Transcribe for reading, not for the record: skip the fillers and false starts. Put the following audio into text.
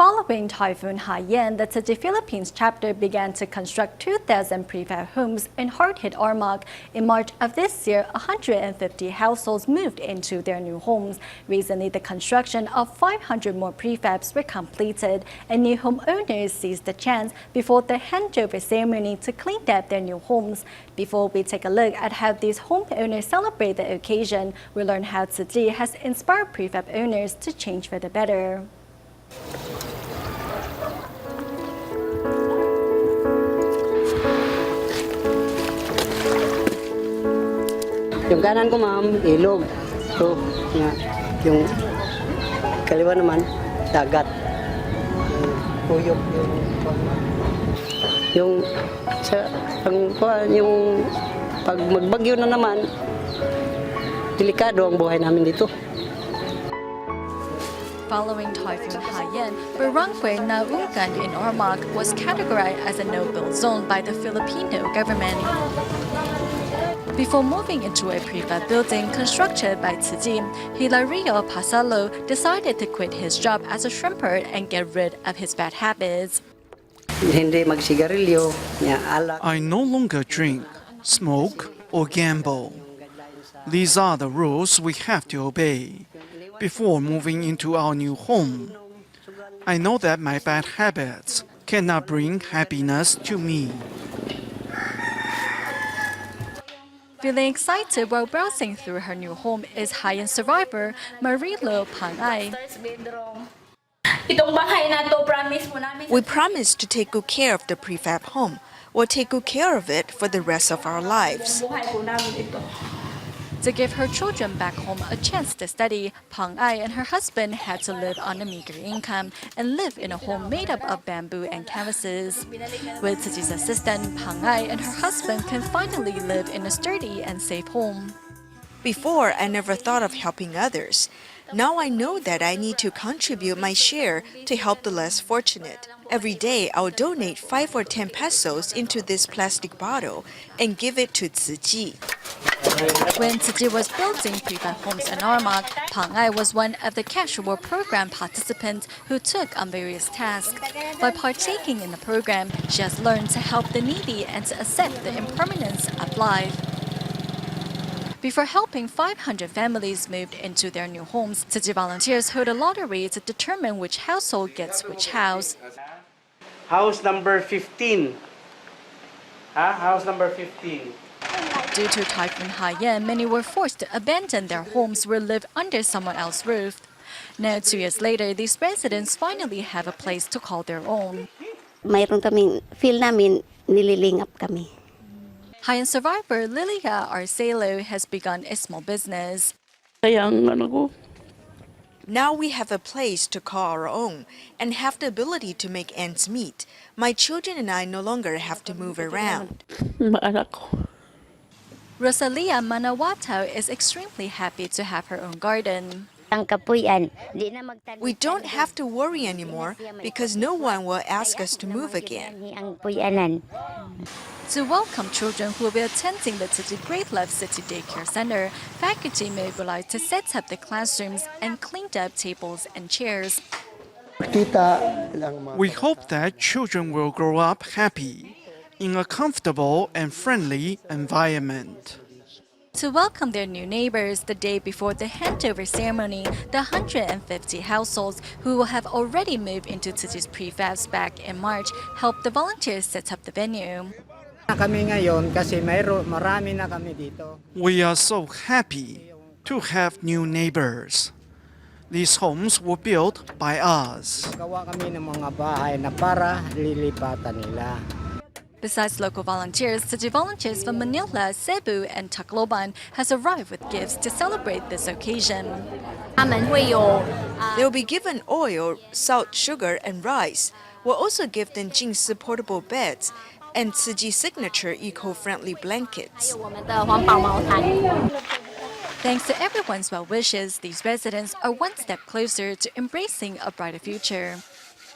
Following Typhoon Haiyan, the City Philippines chapter began to construct 2,000 prefab homes in hard-hit Ormoc. In March of this year, 150 households moved into their new homes. Recently, the construction of 500 more prefabs were completed, and new homeowners seized the chance before the handover ceremony to clean up their new homes. Before we take a look at how these homeowners celebrate the occasion, we learn how City has inspired prefab owners to change for the better. Yung kanan ko, ma'am, ilog. So, yung kaliwa naman, dagat. Puyok yung pag magbagyo na naman, delikado ang buhay namin dito. Following Typhoon Haiyan, Barangay Naungan in Ormoc was categorized as a no-build zone by the Filipino government. Before moving into a prefab building constructed by Tzi, Hilario Pasalo decided to quit his job as a shrimper and get rid of his bad habits. I no longer drink, smoke, or gamble. These are the rules we have to obey before moving into our new home. I know that my bad habits cannot bring happiness to me. Feeling excited while browsing through her new home is Haiyan survivor Marilo Pangay. We promised to take good care of the prefab home. We'll take good care of it for the rest of our lives. To give her children back home a chance to study, Pangay and her husband had to live on a meager income and live in a home made up of bamboo and canvases. With Tzi's assistant, Pangay and her husband can finally live in a sturdy and safe home. Before, I never thought of helping others. Now I know that I need to contribute my share to help the less fortunate. Every day, I'll donate 5 or 10 pesos into this plastic bottle and give it to Tzi. When Tzi was building prefab homes in Ormoc, Pangay was one of the casual program participants who took on various tasks. By partaking in the program, she has learned to help the needy and to accept the impermanence of life. Before helping 500 families moved into their new homes, Tzi volunteers hold a lottery to determine which household gets which house. House number 15. House number 15. Due to Typhoon Haiyan, many were forced to abandon their homes or live under someone else's roof. Now, 2 years later, these residents finally have a place to call their own. Mayroon kaming feel namin nililingap kami. Haiyan survivor Lilia Arcelo has begun a small business. Now we have a place to call our own and have the ability to make ends meet. My children and I no longer have to move around. Rosalia Manawato is extremely happy to have her own garden. We don't have to worry anymore because no one will ask us to move again. To welcome children who will be attending the Tzi Great Love City Daycare Center, faculty mobilized to set up the classrooms and cleaned up tables and chairs. We hope that children will grow up happy in a comfortable and friendly environment. To welcome their new neighbors the day before the handover ceremony, the 150 households who will have already moved into Tzi's prefabs back in March helped the volunteers set up the venue. We are so happy to have new neighbors. These homes were built by us. Besides local volunteers, Tzi volunteers from Manila, Cebu, and Tacloban has arrived with gifts to celebrate this occasion. They will be given oil, salt, sugar, and rice. We'll also give them Jing's portable beds and Tzi's signature eco-friendly blankets. Thanks to everyone's well wishes, these residents are one step closer to embracing a brighter future.